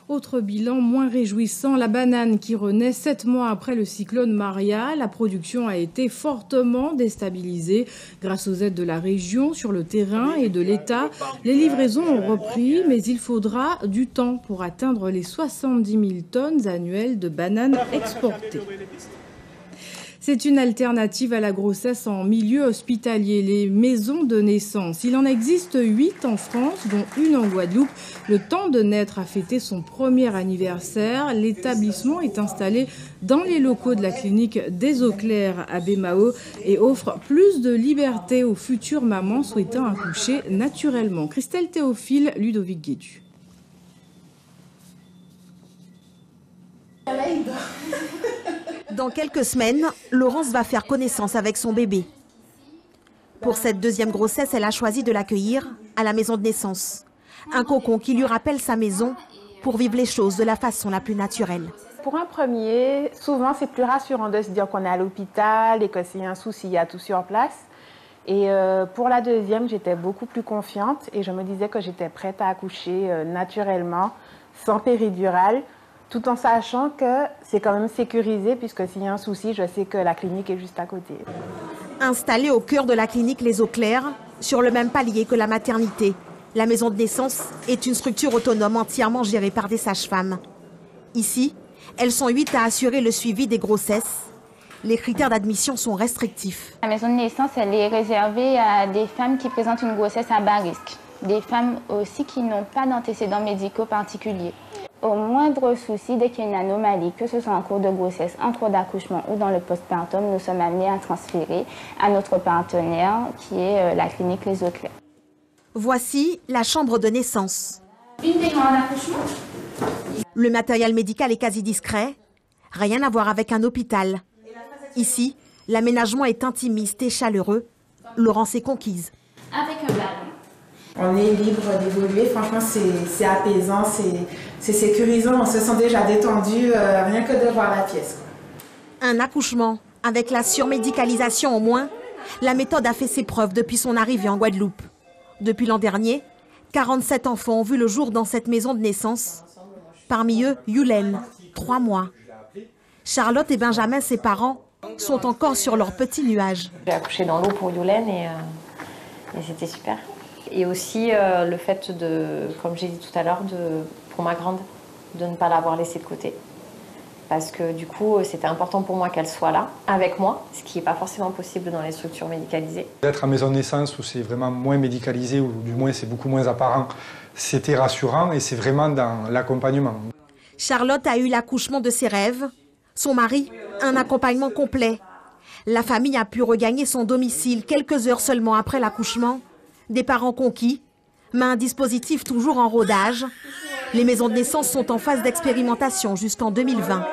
Autre bilan moins réjouissant, la banane qui renaît 7 mois après le cyclone Maria. La production a été fortement déstabilisée grâce aux aides de la région sur le terrain et de l'État. Les livraisons ont repris, mais il faudra du temps pour atteindre les 70 000 tonnes annuelles de bananes exportées. C'est une alternative à la grossesse en milieu hospitalier, les maisons de naissance. Il en existe 8 en France, dont une en Guadeloupe. Le temps de naître a fêté son premier anniversaire. L'établissement est installé dans les locaux de la clinique des Eaux Claires à Bémao et offre plus de liberté aux futures mamans souhaitant accoucher naturellement. Christelle Théophile, Ludovic Guédu. Dans quelques semaines, Laurence va faire connaissance avec son bébé. Pour cette deuxième grossesse, elle a choisi de l'accueillir à la maison de naissance. Un cocon qui lui rappelle sa maison pour vivre les choses de la façon la plus naturelle. Pour un premier, souvent c'est plus rassurant de se dire qu'on est à l'hôpital et que s'il y a un souci, il y a tout sur place. Et pour la deuxième, j'étais beaucoup plus confiante et je me disais que j'étais prête à accoucher naturellement, sans péridurale, tout en sachant que c'est quand même sécurisé puisque s'il y a un souci, je sais que la clinique est juste à côté. Installée au cœur de la clinique Les Eaux Claires, sur le même palier que la maternité, la maison de naissance est une structure autonome entièrement gérée par des sages-femmes. Ici, elles sont 8 à assurer le suivi des grossesses. Les critères d'admission sont restrictifs. La maison de naissance, elle est réservée à des femmes qui présentent une grossesse à bas risque. Des femmes aussi qui n'ont pas d'antécédents médicaux particuliers. Au moindre souci, dès qu'il y a une anomalie, que ce soit en cours de grossesse, en cours d'accouchement ou dans le postpartum, nous sommes amenés à transférer à notre partenaire qui est la clinique Les Eaux Claires. Voici la chambre de naissance. Une baignoire d'accouchement. Le matériel médical est quasi discret, rien à voir avec un hôpital. Ici, l'aménagement est intimiste et chaleureux. Laurence est conquise. Avec un ballon. On est libre d'évoluer, franchement c'est apaisant, c'est sécurisant, on se sent déjà détendu rien que de voir la pièce. Un accouchement avec la surmédicalisation au moins, la méthode a fait ses preuves depuis son arrivée en Guadeloupe. Depuis l'an dernier, 47 enfants ont vu le jour dans cette maison de naissance. Parmi eux, Yulen, 3 mois. Charlotte et Benjamin, ses parents, sont encore sur leur petit nuage. J'ai accouché dans l'eau pour Yulen et c'était super. Et aussi le fait de, comme j'ai dit tout à l'heure, pour ma grande, de ne pas l'avoir laissée de côté. Parce que du coup, c'était important pour moi qu'elle soit là, avec moi, ce qui n'est pas forcément possible dans les structures médicalisées. D'être à maison de naissance où c'est vraiment moins médicalisé, ou du moins c'est beaucoup moins apparent, c'était rassurant et c'est vraiment dans l'accompagnement. Charlotte a eu l'accouchement de ses rêves. Son mari, un accompagnement complet. La famille a pu regagner son domicile quelques heures seulement après l'accouchement. Des parents conquis, mais un dispositif toujours en rodage. Les maisons de naissance sont en phase d'expérimentation jusqu'en 2020.